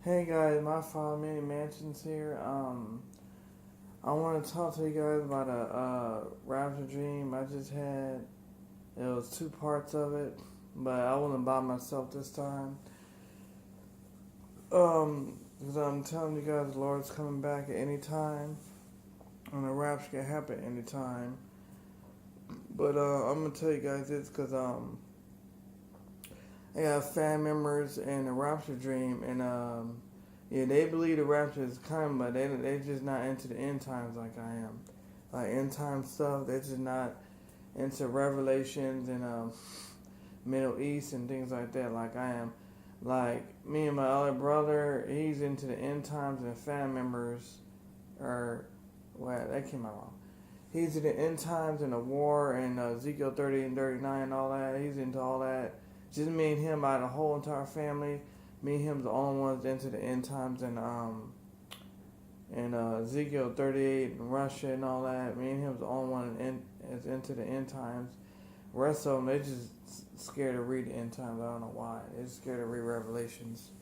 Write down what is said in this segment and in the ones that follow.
Hey guys, my father Many Mansions here. I want to talk to you guys about a rapture dream I just had. It was two parts of it, but I wasn't by myself this time. Because I'm telling you guys, the Lord's coming back at any time, and the rapture can happen any time. But I'm gonna tell you guys this because I got family members in the rapture dream, and yeah, they believe the rapture is coming, but they just not into the end times like I am. Like end time stuff, they're just not into revelations and Middle East and things like that like I am. Like me and my other brother, he's into the end times, and family members are well, that came out wrong. He's in the end times and the war and Ezekiel 30 and 39 and all that. He's into all that. Just me and him out of the whole entire family. Me and him's the only ones into the end times and Ezekiel 38 and Russia and all that. Me and him's the only one is into the end times. The rest of them, they just scared to read the end times. I don't know why. They're scared to read Revelations.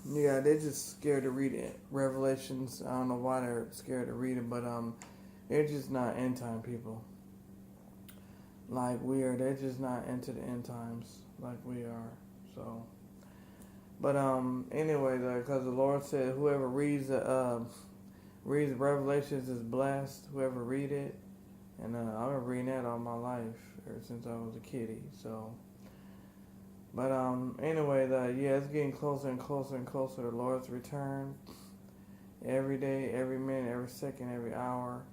Yeah, they're just scared to read it. Revelations. I don't know why they're scared to read it, but they're just not end time people. Like we are, they're just not into the end times like we are. So, but anyway, because the Lord said, whoever reads Revelations is blessed. Whoever read it, and I've been reading that all my life ever since I was a kiddie. So, but anyway, yeah, it's getting closer and closer and closer to the Lord's return. Every day, every minute, every second, every hour,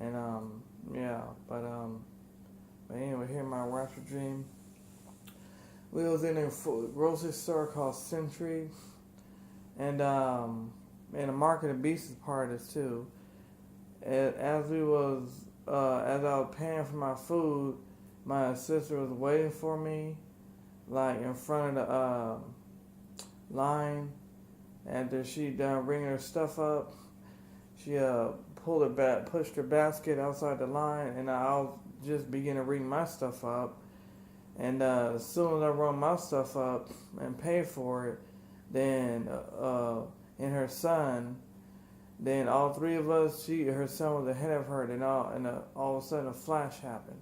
and yeah, but anyway, here in my rapture dream, we was in a grocery store called Sentry, and the Market of Beasts is part of this too. As I was paying for my food, my sister was waiting for me, like in front of the line. After she done bringing her stuff up, she pulled her back, pushed her basket outside the line, and I was just beginning to bring my stuff up. And as soon as I run my stuff up and pay for it, then and her son, then all three of us, her son was ahead of her. Then all of a sudden a flash happened,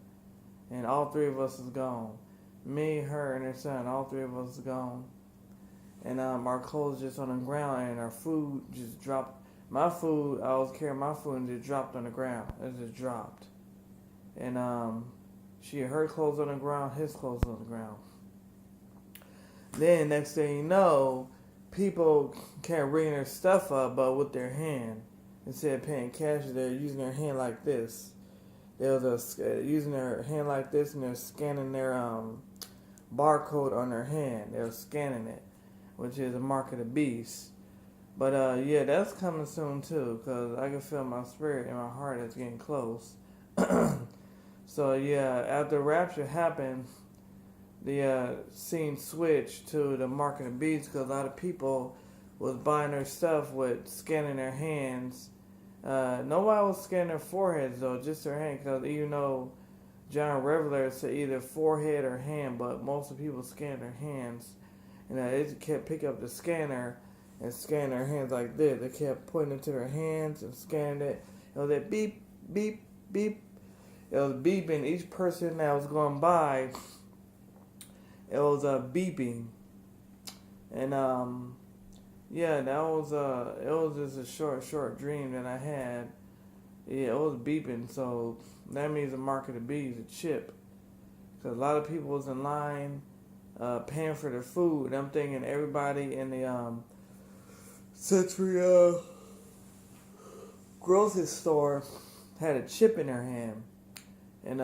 and all three of us is gone. Me, her, and her son, all three of us is gone. And our clothes just on the ground, and our food just dropped. My food, I was carrying my food, and it dropped on the ground. It just dropped. And she had her clothes on the ground, his clothes on the ground. Then next thing you know, people can't bring their stuff up, but with their hand. Instead of paying cash, they're using their hand like this. They was using their hand like this, and they're scanning their barcode on their hand. They're scanning it, which is a mark of the beast. But yeah, that's coming soon too, because I can feel my spirit and my heart is getting close. So yeah, after rapture happened, the scene switched to the mark of the beast, because a lot of people was buying their stuff with scanning their hands. Nobody was scanning their foreheads though, just their hand, because even though John Revelator said either forehead or hand, but most of the people scanned their hands, and they kept picking up the scanner and scanning their hands like this. They kept putting it to their hands and scanning it. It was that beep, beep, beep. It was beeping. Each person that was going by, it was beeping. And yeah, that was it was just a short dream that I had. Yeah, it was beeping. So that means the mark of the beast, a chip. Because a lot of people was in line paying for their food. And I'm thinking everybody in the Sentry grocery store had a chip in their hand. And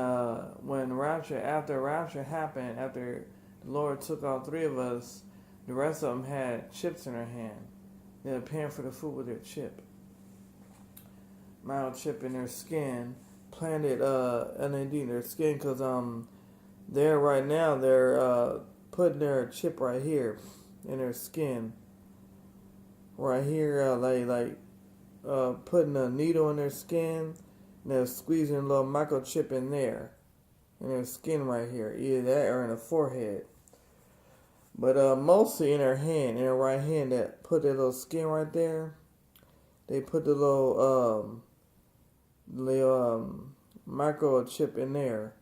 when after rapture happened, after the Lord took all three of us, the rest of them had chips in their hand. They were paying for the food with their chip. Mild chip in their skin, planted NAD in their skin, because they're right now they're putting their chip right here in their skin. Right here, like putting a needle in their skin. And they're squeezing a little microchip in there, in their skin right here, either that or in the forehead. But mostly in her hand, in her right hand, that put that little skin right there. They put the little microchip in there,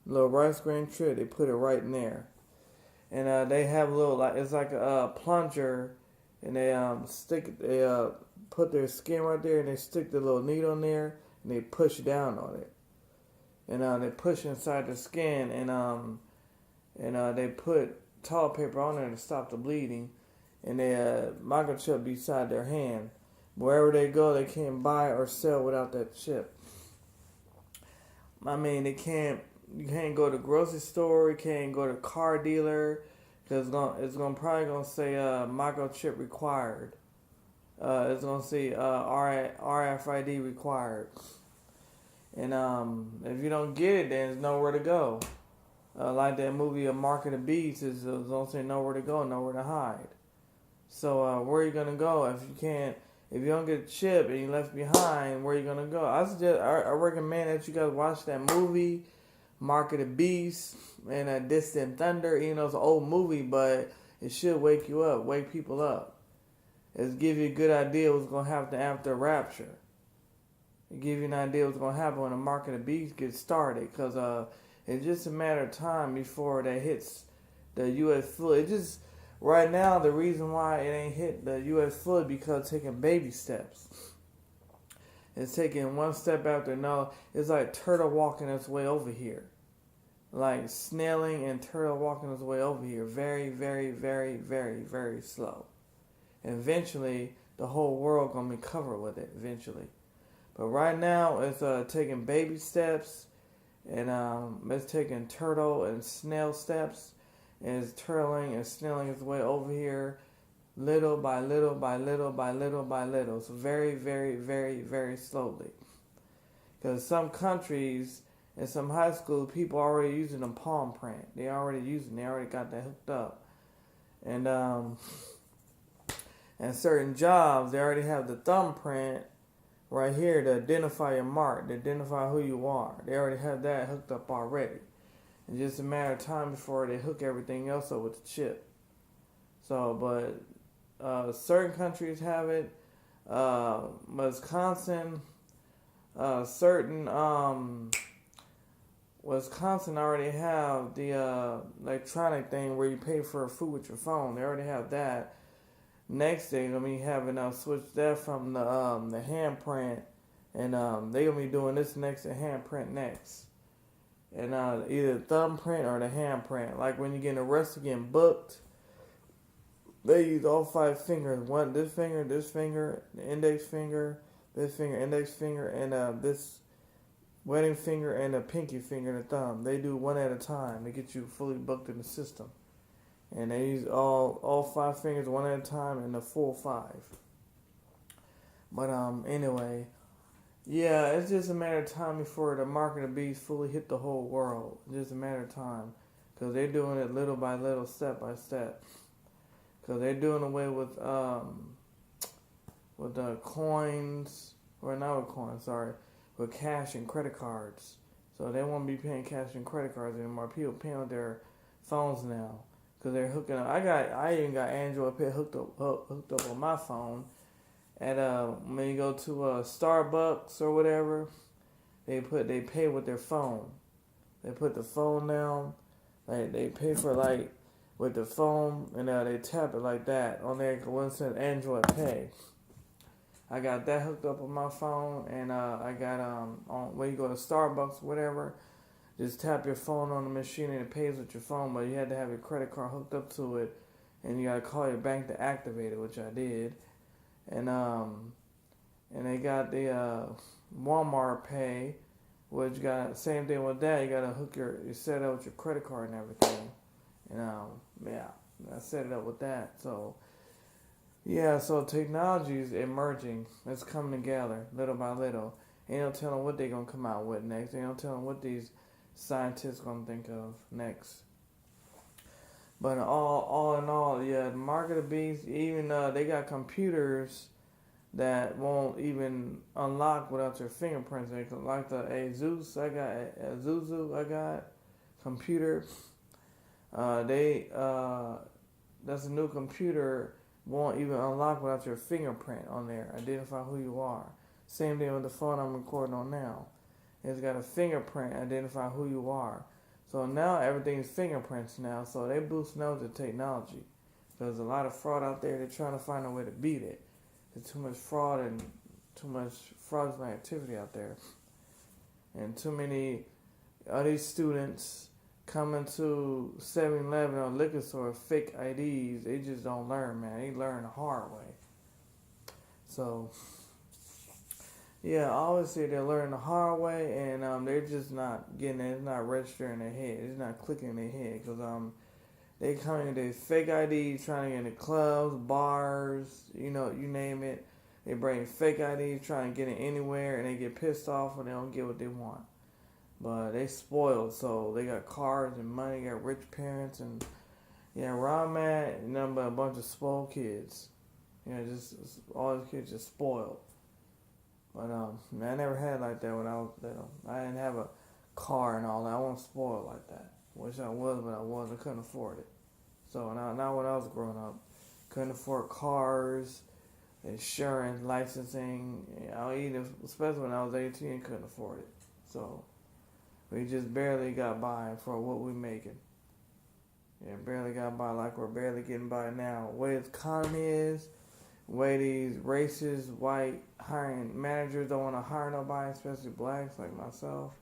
little rice grain chip. They put it right in there, and they have a little like it's like a plunger, and they put their skin right there, and they stick the little needle in there, and they push down on it, and they push inside the skin, and they put toilet paper on there to stop the bleeding, and they microchip beside their hand. Wherever they go, they can't buy or sell without that chip. I mean, you can't go to the grocery store, you can't go to a car dealer, because probably gonna say microchip required. It's gonna say RFID required, and if you don't get it, then there's nowhere to go. Like that movie, A Mark of the Beast, it's gonna say nowhere to go, nowhere to hide. So where are you gonna go if you can't? If you don't get a chip and you left behind, where are you gonna go? I recommend that you guys watch that movie, Mark of the Beast, and Distant Thunder. You know, it's an old movie, but it should wake you up, wake people up. It'll give you a good idea what's gonna happen after rapture. It'll give you an idea what's gonna happen when the Mark of the Beast gets started, because it's just a matter of time before that hits the U.S. fleet. Right now, the reason why it ain't hit the U.S. fleet because it's taking baby steps. It's taking one step after another. It's like turtle walking its way over here. Like snailing and turtle walking its way over here. Very, very, very, very, very slow. And eventually, the whole world going to be covered with it, eventually. But right now, it's taking baby steps. And it's taking turtle and snail steps. And it's turtling and snailing its way over here little by little by little by little by little. So very, very, very, very slowly. Because some countries and some high school people are already using the palm print. They already got that hooked up. And certain jobs, they already have the thumbprint right here to identify your mark, to identify who you are. They already have that hooked up already. It's just a matter of time before they hook everything else up with the chip. So, but certain countries have it. Wisconsin already have the electronic thing where you pay for food with your phone. They already have that. Next, they're gonna be having switch that from the handprint, and they're gonna be doing this next to handprint next. And either thumbprint or the handprint. Like when you get arrested, getting booked, they use all 5 fingers. This finger, the index finger, this finger, index finger, and this wedding finger and the pinky finger and the thumb. They do one at a time to get you fully booked in the system. And they use all 5 fingers one at a time and the full 5. But anyway. Yeah, it's just a matter of time before the mark of the beast fully hit the whole world. It's just a matter of time. Because they're doing it little by little, step by step. Because they're doing away with the coins, or not with coins, sorry, with cash and credit cards. So they won't be paying cash and credit cards anymore. People paying with their phones now. Because they're hooking up. I even got Android Pay hooked up on my phone. And when you go to Starbucks or whatever, they pay with their phone. They put the phone down, like they pay for with the phone, and they tap it like that on there. One says Android Pay. I got that hooked up on my phone, and I got on when you go to Starbucks or whatever, just tap your phone on the machine and it pays with your phone. But you had to have your credit card hooked up to it, and you gotta call your bank to activate it, which I did. And they got the Walmart Pay, which got same thing with that. You gotta you set it up with your credit card and everything. And yeah, I set it up with that. So yeah, so technology is emerging. It's coming together little by little. Ain't no telling what they're gonna come out with next. Ain't no telling what these scientists gonna think of next. But all in all, yeah, the mark of the beast, even they got computers that won't even unlock without your fingerprints. Like the Asus, I got computer. that's a new computer won't even unlock without your fingerprint on there. Identify who you are. Same thing with the phone I'm recording on now. It's got a fingerprint, identify who you are. So now everything's fingerprints now. So they boosting out the technology. There's a lot of fraud out there. They're trying to find a way to beat it. There's too much fraud and too much fraudulent activity out there. And too many of these students coming to 7-Eleven or liquor store with fake IDs. They just don't learn, man. They learn the hard way. So, yeah, obviously they're learning the hard way, and they're just not getting it. It's not registering in their head. It's not clicking in their head because they coming with these fake IDs, trying to get into clubs, bars, you name it. They bring fake IDs, trying to get in anywhere, and they get pissed off when they don't get what they want. But they spoiled, so they got cars and money, got rich parents, and yeah, where I'm at, nothing but a bunch of spoiled kids. Just all these kids just spoiled. But man, I never had like that when I was little. I didn't have a car and all that. I wasn't spoiled like that. Wish I was, but I wasn't. I couldn't afford it. So now when I was growing up, couldn't afford cars, insurance, licensing. Especially when I was 18, couldn't afford it. So we just barely got by for what we're making. Yeah, barely got by like we're barely getting by now. The way the economy is, the way these racist, white hiring managers don't want to hire nobody, especially blacks like myself.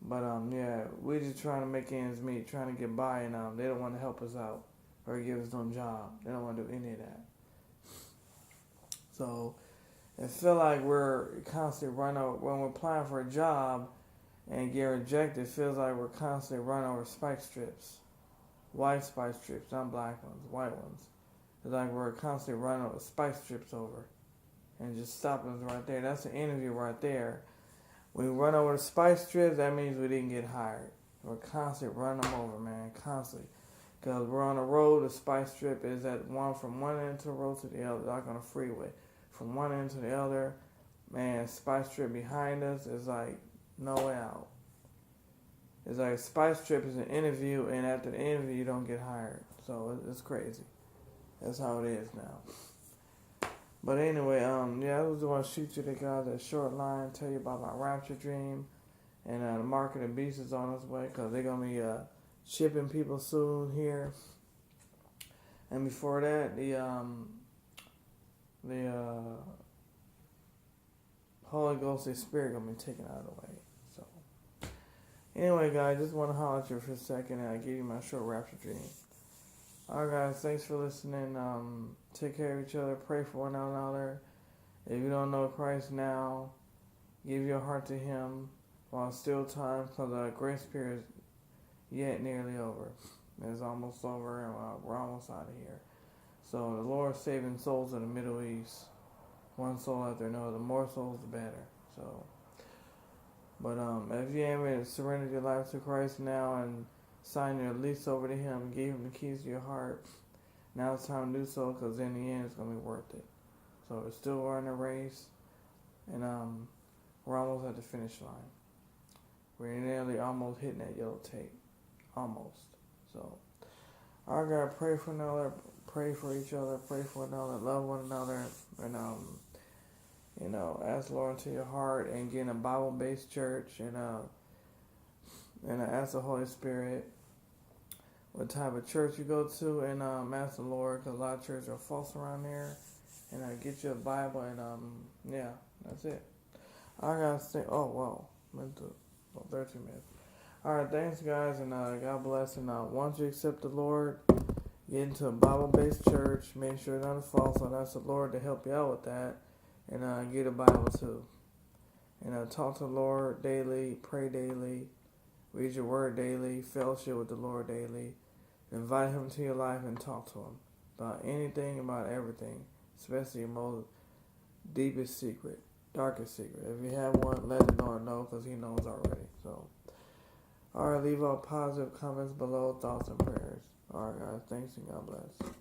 But yeah, we're just trying to make ends meet, trying to get by, and they don't want to help us out or give us no job. They don't want to do any of that. So it feel like we're constantly running over when we're applying for a job and get rejected. It feels like we're constantly running over spike strips, white spike strips, not black ones, white ones. It's like we're constantly running over spike strips over, and just stopping us right there. That's an interview right there. When we run over the spike strips, that means we didn't get hired. We're constantly running them over, man, constantly. Because we're on the road, the spike strip is from one end of the road to the other, like on a freeway. From one end to the other, man, spike strip behind us is like no way out. It's like spike strip is an interview, and after the interview, you don't get hired. So it's crazy. That's how it is now. But anyway, I was going to shoot you the guys a short line, tell you about my rapture dream, and the mark of the beast is on its way because they're going to be shipping people soon here. And before that, the Holy Ghost and Spirit going to be taken out of the way. So anyway, guys, just want to holler at you for a second, and I give you my short rapture dream. Alright, guys, thanks for listening. Take care of each other. Pray for one another. If you don't know Christ now, give your heart to Him while it's still time, because the grace period is yet nearly over. It's almost over, and we're almost out of here. So the Lord's saving souls in the Middle East. One soul after another. The more souls, the better. So, but if you haven't surrendered your life to Christ now and sign your lease over to Him, gave Him the keys to your heart, now it's time to do so, because in the end it's going to be worth it. So we're still running a race, and we're almost at the finish line. We're nearly almost hitting that yellow tape. Almost. So, our God, pray for another, pray for each other, pray for another, love one another, and ask the Lord into your heart, and get in a Bible-based church, and ask the Holy Spirit what type of church you go to, and ask the Lord, because a lot of churches are false around here, and get you a Bible, and yeah, that's it. I gotta say, 13 minutes. Alright, thanks guys, and God bless, and once you accept the Lord, get into a Bible-based church, make sure it's not false, and ask the Lord to help you out with that, and get a Bible too. And talk to the Lord daily, pray daily, read your word daily, fellowship with the Lord daily. Invite Him into your life and talk to Him about anything, about everything, especially your most deepest secret, darkest secret. If you have one, let the Lord know, because He knows already. So, alright, leave all positive comments below, thoughts and prayers. Alright guys, thanks and God bless.